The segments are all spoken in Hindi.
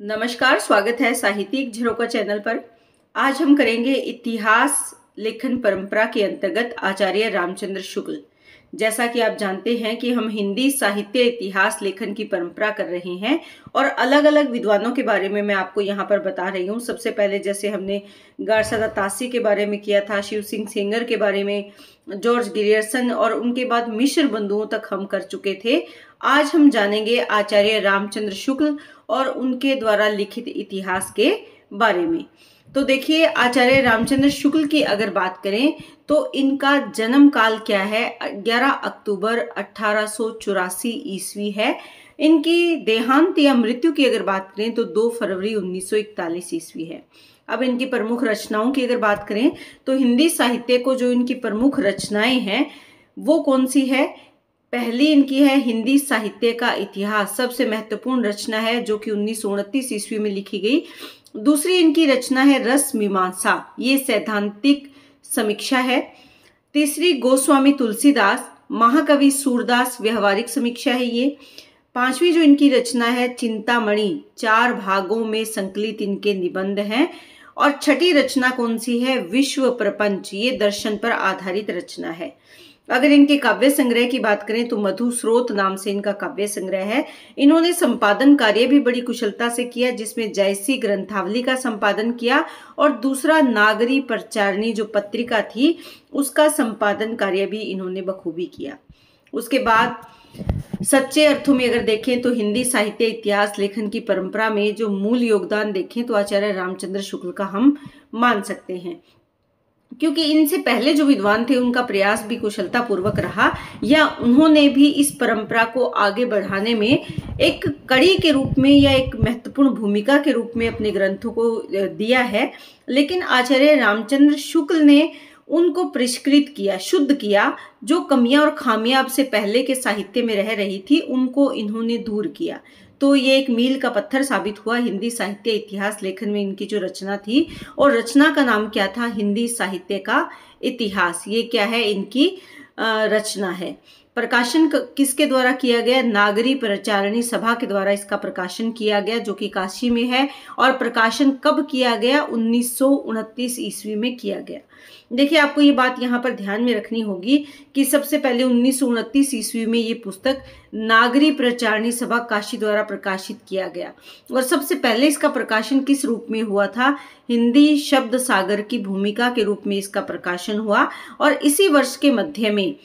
नमस्कार, स्वागत है साहित्यिक झरोका चैनल पर। आज हम करेंगे इतिहास लेखन परंपरा के अंतर्गत आचार्य रामचंद्र शुक्ल। जैसा कि आप जानते हैं कि हम हिंदी साहित्य इतिहास लेखन की परंपरा कर रहे हैं और अलग अलग विद्वानों के बारे में मैं आपको यहाँ पर बता रही हूँ। सबसे पहले जैसे हमने गारसादा तासी के बारे में किया था, शिव सिंह सेंगर के बारे में, जॉर्ज गिरियर्सन और उनके बाद मिश्र बंधुओं तक हम कर चुके थे। आज हम जानेंगे आचार्य रामचंद्र शुक्ल और उनके द्वारा लिखित इतिहास के बारे में। तो देखिए, आचार्य रामचंद्र शुक्ल की अगर बात करें तो इनका जन्म काल क्या है, 11 अक्टूबर 1884 ईस्वी है। इनकी देहांत या मृत्यु की अगर बात करें तो 2 फरवरी 1941 ईस्वी है। अब इनकी प्रमुख रचनाओं की अगर बात करें तो हिंदी साहित्य को जो इनकी प्रमुख रचनाएं हैं वो कौन सी है? पहली इनकी है हिंदी साहित्य का इतिहास, सबसे महत्वपूर्ण रचना है जो कि 1929 ईस्वी में लिखी गई। दूसरी इनकी रचना है रस मीमांसा, ये सैद्धांतिक समीक्षा है। तीसरी गोस्वामी तुलसीदास, महाकवि सूरदास, व्यवहारिक समीक्षा है ये। पांचवी जो इनकी रचना है चिंतामणि, 4 भागों में संकलित इनके निबंध हैं। और छठी रचना कौन सी है? विश्व प्रपंच, ये दर्शन पर आधारित रचना है। अगर इनके काव्य संग्रह की बात करें तो मधु स्रोत नाम से इनका काव्य संग्रह है। इन्होंने संपादन कार्य भी बड़ी कुशलता से किया, जिसमें जयसी ग्रंथावली का संपादन किया और दूसरा नागरी प्रचारणी जो पत्रिका थी उसका संपादन कार्य भी इन्होंने बखूबी किया। उसके बाद सच्चे अर्थों में अगर देखें तो हिंदी साहित्य इतिहास लेखन की परंपरा में जो मूल योगदान देखें तो आचार्य रामचंद्र शुक्ल का हम मान सकते हैं, क्योंकि इनसे पहले जो विद्वान थे उनका प्रयास भी कुशलता पूर्वक रहा, या उन्होंने भी इस परंपरा को आगे बढ़ाने में एक कड़ी के रूप में या एक महत्वपूर्ण भूमिका के रूप में अपने ग्रंथों को दिया है। लेकिन आचार्य रामचंद्र शुक्ल ने उनको परिष्कृत किया, शुद्ध किया। जो कमियां और खामियां अब से पहले के साहित्य में रह रही थी उनको इन्होंने दूर किया। तो ये एक मील का पत्थर साबित हुआ हिंदी साहित्य इतिहास लेखन में इनकी जो रचना थी। और रचना का नाम क्या था? हिंदी साहित्य का इतिहास। ये क्या है? इनकी रचना है। प्रकाशन किसके द्वारा किया गया? नागरी प्रचारणी सभा के द्वारा इसका प्रकाशन किया गया, जो कि काशी में है। और प्रकाशन कब किया गया? 1929 ईस्वी में किया गया। देखिए, आपको ये बात यहाँ पर ध्यान में रखनी होगी कि सबसे पहले 1929 ईस्वी में ये पुस्तक नागरी प्रचारणी सभा काशी द्वारा प्रकाशित किया गया। और सबसे पहले इसका प्रकाशन किस रूप में हुआ था? हिंदी शब्द सागर की भूमिका के रूप में इसका प्रकाशन हुआ। और इसी वर्ष के मध्य में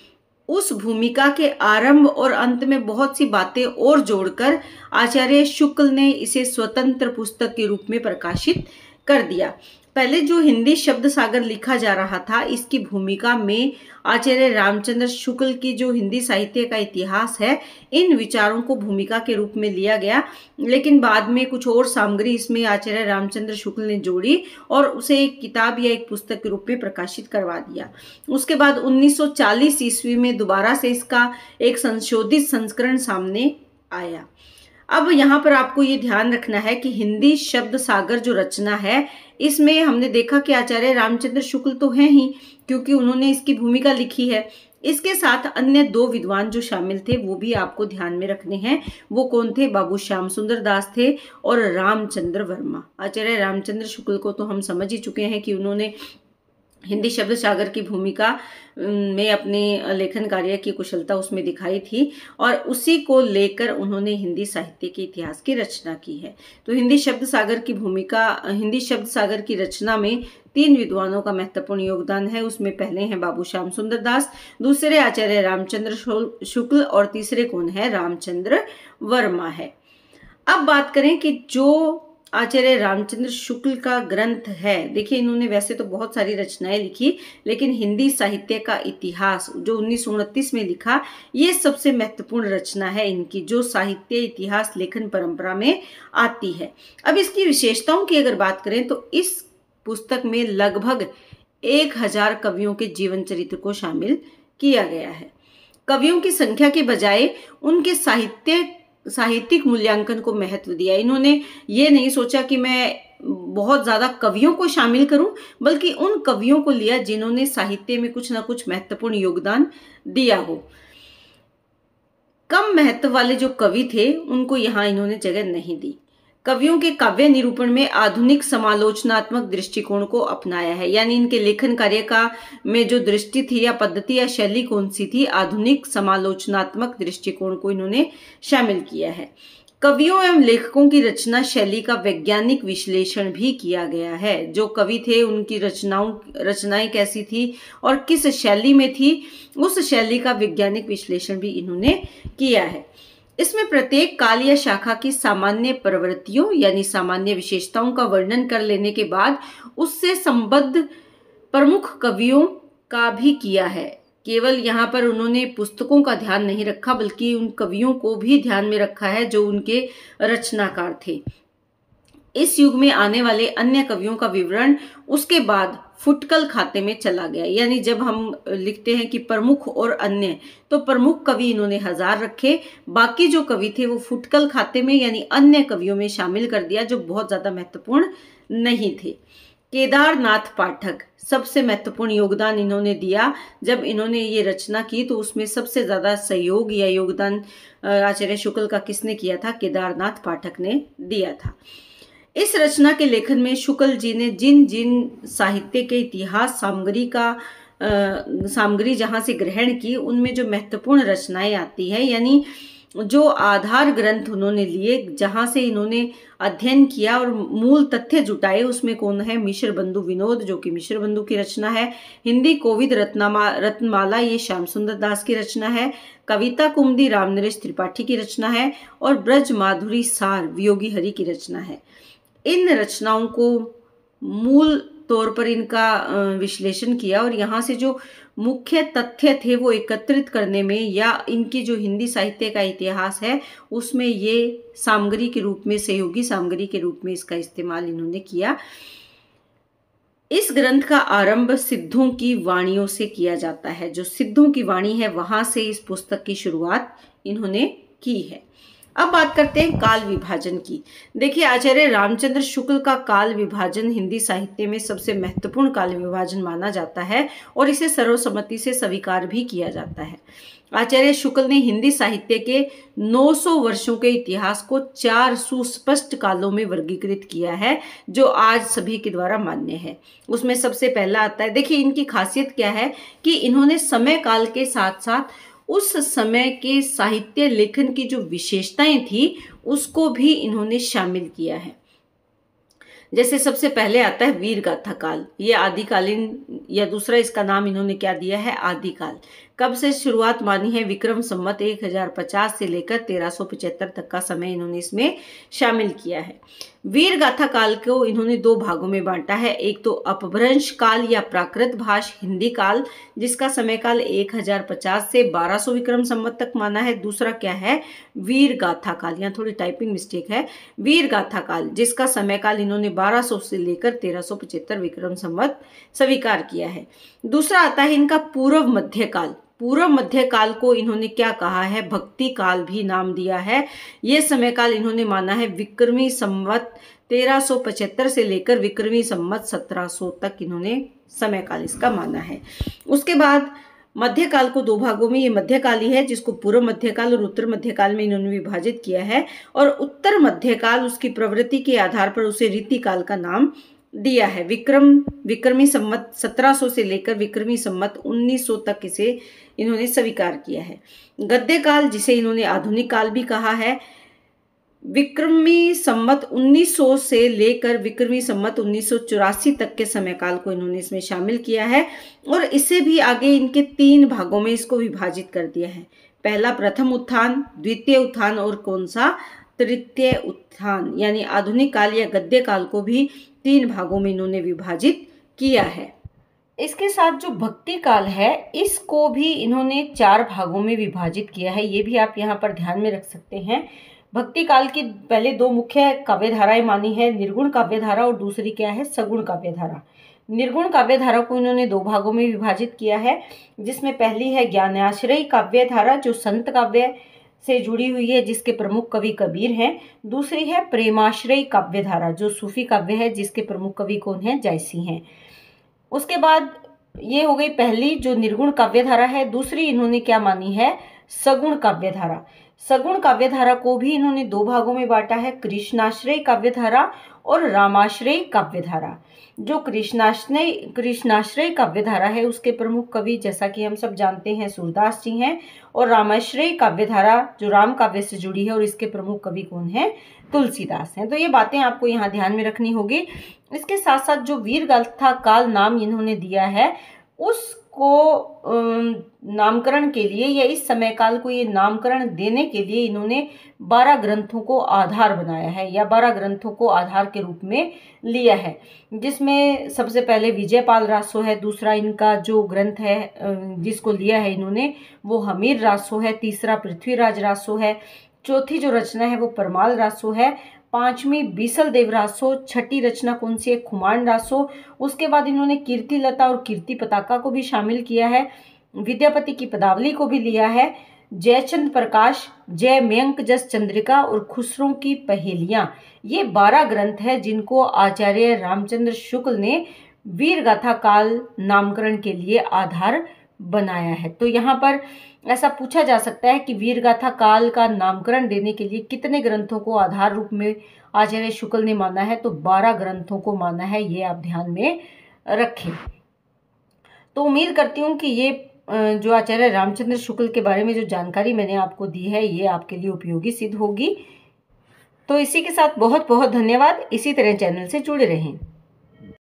उस भूमिका के आरंभ और अंत में बहुत सी बातें और जोड़कर आचार्य शुक्ल ने इसे स्वतंत्र पुस्तक के रूप में प्रकाशित कर दिया। पहले जो हिंदी शब्द सागर लिखा जा रहा था, इसकी भूमिका में आचार्य रामचंद्र शुक्ल की जो हिंदी साहित्य का इतिहास है, इन विचारों को भूमिका के रूप में लिया गया। लेकिन बाद में कुछ और सामग्री इसमें आचार्य रामचंद्र शुक्ल ने जोड़ी और उसे एक किताब या एक पुस्तक के रूप में प्रकाशित करवा दिया। उसके बाद 1940 ईस्वी में दोबारा से इसका एक संशोधित संस्करण सामने आया। अब यहाँ पर आपको ये ध्यान रखना है कि हिंदी शब्द सागर जो रचना है, इसमें हमने देखा कि आचार्य रामचंद्र शुक्ल तो हैं ही, क्योंकि उन्होंने इसकी भूमिका लिखी है। इसके साथ अन्य 2 विद्वान जो शामिल थे वो भी आपको ध्यान में रखने हैं। वो कौन थे? बाबू श्याम सुंदर दास थे और रामचंद्र वर्मा। आचार्य रामचंद्र शुक्ल को तो हम समझ ही चुके हैं कि उन्होंने हिंदी शब्द सागर की भूमिका में अपने लेखन कार्य की कुशलता उसमें दिखाई थी और उसी को लेकर उन्होंने हिंदी साहित्य के इतिहास की रचना की है। तो हिंदी शब्द सागर की भूमिका, हिंदी शब्द सागर की रचना में 3 विद्वानों का महत्वपूर्ण योगदान है। उसमें पहले हैं बाबू श्याम सुंदर दास, दूसरे आचार्य रामचंद्र शुक्ल और तीसरे कौन है? रामचंद्र वर्मा है। अब बात करें कि जो आचार्य रामचंद्र शुक्ल का ग्रंथ है, देखिए इन्होंने वैसे तो बहुत सारी रचनाएं लिखी, लेकिन हिंदी साहित्य का इतिहास जो 1929 में लिखा, ये सबसे महत्वपूर्ण रचना है इनकी, जो साहित्य इतिहास लेखन परंपरा में आती है। अब इसकी विशेषताओं की अगर बात करें तो इस पुस्तक में लगभग 1000 कवियों के जीवन चरित्र को शामिल किया गया है। कवियों की संख्या के बजाय उनके साहित्यिक मूल्यांकन को महत्व दिया। इन्होंने ये नहीं सोचा कि मैं बहुत ज्यादा कवियों को शामिल करूं, बल्कि उन कवियों को लिया जिन्होंने साहित्य में कुछ ना कुछ महत्वपूर्ण योगदान दिया हो। कम महत्व वाले जो कवि थे उनको यहाँ इन्होंने जगह नहीं दी। कवियों के काव्य निरूपण में आधुनिक समालोचनात्मक दृष्टिकोण को अपनाया है। यानी इनके लेखन कार्य का में जो दृष्टि थी या पद्धति या शैली कौन सी थी, आधुनिक समालोचनात्मक दृष्टिकोण को इन्होंने शामिल किया है। कवियों एवं लेखकों की रचना शैली का वैज्ञानिक विश्लेषण भी किया गया है। जो कवि थे उनकी रचनाएं कैसी थी और किस शैली में थी, उस शैली का वैज्ञानिक विश्लेषण भी इन्होंने किया है। इसमें प्रत्येक काल या शाखा की सामान्य प्रवृत्तियों यानी सामान्य विशेषताओं का वर्णन कर लेने के बाद उससे संबद्ध प्रमुख कवियों का भी किया है। केवल यहाँ पर उन्होंने पुस्तकों का ध्यान नहीं रखा बल्कि उन कवियों को भी ध्यान में रखा है जो उनके रचनाकार थे। इस युग में आने वाले अन्य कवियों का विवरण उसके बाद फुटकल खाते में चला गया। यानी जब हम लिखते हैं कि प्रमुख और अन्य, तो प्रमुख कवि इन्होंने 1000 रखे, बाकी जो कवि थे वो फुटकल खाते में यानी अन्य कवियों में शामिल कर दिया जो बहुत ज्यादा महत्वपूर्ण नहीं थे। केदारनाथ पाठक सबसे महत्वपूर्ण योगदान इन्होंने दिया। जब इन्होंने ये रचना की तो उसमें सबसे ज्यादा सहयोग या योगदान आचार्य शुक्ल का किसने किया था? केदारनाथ पाठक ने दिया था। इस रचना के लेखन में शुक्ल जी ने जिन जिन साहित्य के इतिहास सामग्री जहां से ग्रहण की, उनमें जो महत्वपूर्ण रचनाएं आती है यानी जो आधार ग्रंथ उन्होंने लिए, जहां से इन्होंने अध्ययन किया और मूल तथ्य जुटाए, उसमें कौन है? मिश्र बंधु विनोद, जो कि मिश्र बंधु की रचना है। हिंदी कोविद रत्नमाला, ये श्याम सुंदर दास की रचना है। कविता कुमुदी रामनरेश त्रिपाठी की रचना है और ब्रज माधुरी सार वियोगी हरि की रचना है। इन रचनाओं को मूल तौर पर इनका विश्लेषण किया और यहाँ से जो मुख्य तथ्य थे वो एकत्रित करने में या इनकी जो हिंदी साहित्य का इतिहास है उसमें ये सामग्री के रूप में, सहयोगी सामग्री के रूप में इसका इस्तेमाल इन्होंने किया। इस ग्रंथ का आरंभ सिद्धों की वाणियों से किया जाता है। जो सिद्धों की वाणी है वहां से इस पुस्तक की शुरुआत इन्होंने की है। अब बात करते हैं काल विभाजन की। देखिए, आचार्य रामचंद्र शुक्ल का काल विभाजन हिंदी साहित्य में सबसे महत्वपूर्ण काल विभाजन माना जाता है और इसे सर्वसम्मति से स्वीकार भी किया जाता है। आचार्य शुक्ल ने हिंदी साहित्य के 900 वर्षों के इतिहास को 4 सुस्पष्ट कालों में वर्गीकृत किया है जो आज सभी के द्वारा मान्य है। उसमें सबसे पहला आता है, देखिए इनकी खासियत क्या है कि इन्होंने समय काल के साथ साथ उस समय के साहित्य लेखन की जो विशेषताएं थी उसको भी इन्होंने शामिल किया है। जैसे सबसे पहले आता है वीर गाथा काल। ये आदिकालीन या दूसरा इसका नाम इन्होंने क्या दिया है? आदिकाल। कब से शुरुआत मानी है? विक्रम संवत 1050 से लेकर 1375 तक का समय इन्होंने इसमें शामिल किया है। वीर गाथा काल को इन्होंने 2 भागों में बांटा है। एक तो अपभ्रंश काल या प्राकृत भाष हिंदी काल, जिसका समय काल 1050 से 1200 विक्रम संवत तक माना है। दूसरा क्या है? वीर गाथा काल। यहाँ थोड़ी टाइपिंग मिस्टेक है। वीर गाथा काल, जिसका समय काल इन्होंने 1200 से लेकर 1375 विक्रम संवत स्वीकार किया है। दूसरा आता है इनका पूर्व मध्य काल। पूर्व मध्य काल को इन्होंने क्या कहा है? भक्ति काल भी नाम दिया है। ये समय काल इन्होंने माना है विक्रमी संवत 1375 से लेकर विक्रमी संवत 1700 तक इन्होंने समय काल इसका माना है। उसके बाद मध्यकाल को 2 भागों में, ये मध्यकाल है जिसको पूर्व मध्यकाल और उत्तर मध्यकाल में इन्होंने विभाजित किया है। और उत्तर मध्यकाल उसकी प्रवृत्ति के आधार पर उसे रीतिकाल का नाम दिया है। विक्रमी संवत 1700 से लेकर विक्रमी संवत 1900 तक इसे इन्होंने स्वीकार किया है। गद्य काल, जिसे इन्होंने आधुनिक काल भी कहा है, विक्रमी संवत 1900 से लेकर विक्रमी संवत 1984 तक के समय काल को इन्होंने इसमें शामिल किया है। और इसे भी आगे इनके 3 भागों में इसको विभाजित कर दिया है। पहला प्रथम उत्थान, द्वितीय उत्थान और कौन सा? तृतीय उत्थान। यानी आधुनिक काल या गद्य काल को भी 3 भागों में इन्होंने विभाजित किया है। इसके साथ जो भक्ति काल है इसको भी इन्होंने 4 भागों में विभाजित किया है। ये भी आप यहाँ पर ध्यान में रख सकते हैं। भक्ति काल की पहले 2 मुख्य काव्य धाराएं मानी है, निर्गुण काव्य धारा और दूसरी क्या है? सगुण काव्य धारा। निर्गुण काव्य धारा को इन्होंने 2 भागों में विभाजित किया है, जिसमें पहली है ज्ञानाश्रयी काव्य धारा जो संत काव्य से जुड़ी हुई है, जिसके प्रमुख कवि कबीर हैं। दूसरी है प्रेमाश्रयी काव्य धारा जो सूफी काव्य है, जिसके प्रमुख कवि कौन है? जायसी हैं। उसके बाद ये हो गई पहली जो निर्गुण काव्य धारा है। दूसरी इन्होंने क्या मानी है? सगुण काव्य धारा। सगुण काव्यधारा को भी इन्होंने दो भागों में बांटा है, कृष्णाश्रय काव्यधारा और रामाश्रय काव्यधारा। जो कृष्णाश्रय काव्यधारा है उसके प्रमुख कवि जैसा कि हम सब जानते हैं सूरदास जी हैं, और रामाश्रय काव्यधारा जो राम काव्य से जुड़ी है और इसके प्रमुख कवि कौन है, तुलसीदास हैं। तो ये बातें आपको यहाँ ध्यान में रखनी होगी। इसके साथ साथ जो वीरगाथा काल नाम इन्होंने दिया है उसको नामकरण के लिए या इस समय काल को ये नामकरण देने के लिए इन्होंने 12 ग्रंथों को आधार बनाया है या 12 ग्रंथों को आधार के रूप में लिया है, जिसमें सबसे पहले विजयपाल रासो है, दूसरा इनका जो ग्रंथ है जिसको लिया है इन्होंने वो हमीर रासो है, तीसरा पृथ्वीराज रासो है, चौथी जो रचना है वो परमाल रासो है, पांचवी बीसल देव रासो, छठी रचना कौन सी है, खुमान रासो। उसके बाद इन्होंने कीर्ति लता और कीर्ति पताका को भी शामिल किया है, विद्यापति की पदावली को भी लिया है, जयचंद प्रकाश, जय मयंक जस चंद्रिका और खुसरो की पहेलियां, ये 12 ग्रंथ है जिनको आचार्य रामचंद्र शुक्ल ने वीरगाथा काल नामकरण के लिए आधार बनाया है। तो यहाँ पर ऐसा पूछा जा सकता है कि वीरगाथा काल का नामकरण देने के लिए कितने ग्रंथों को आधार रूप में आचार्य शुक्ल ने माना है, तो 12 ग्रंथों को माना है, ये आप ध्यान में रखें। तो उम्मीद करती हूँ कि ये जो आचार्य रामचंद्र शुक्ल के बारे में जो जानकारी मैंने आपको दी है ये आपके लिए उपयोगी सिद्ध होगी। तो इसी के साथ बहुत बहुत धन्यवाद। इसी तरह चैनल से जुड़े रहें।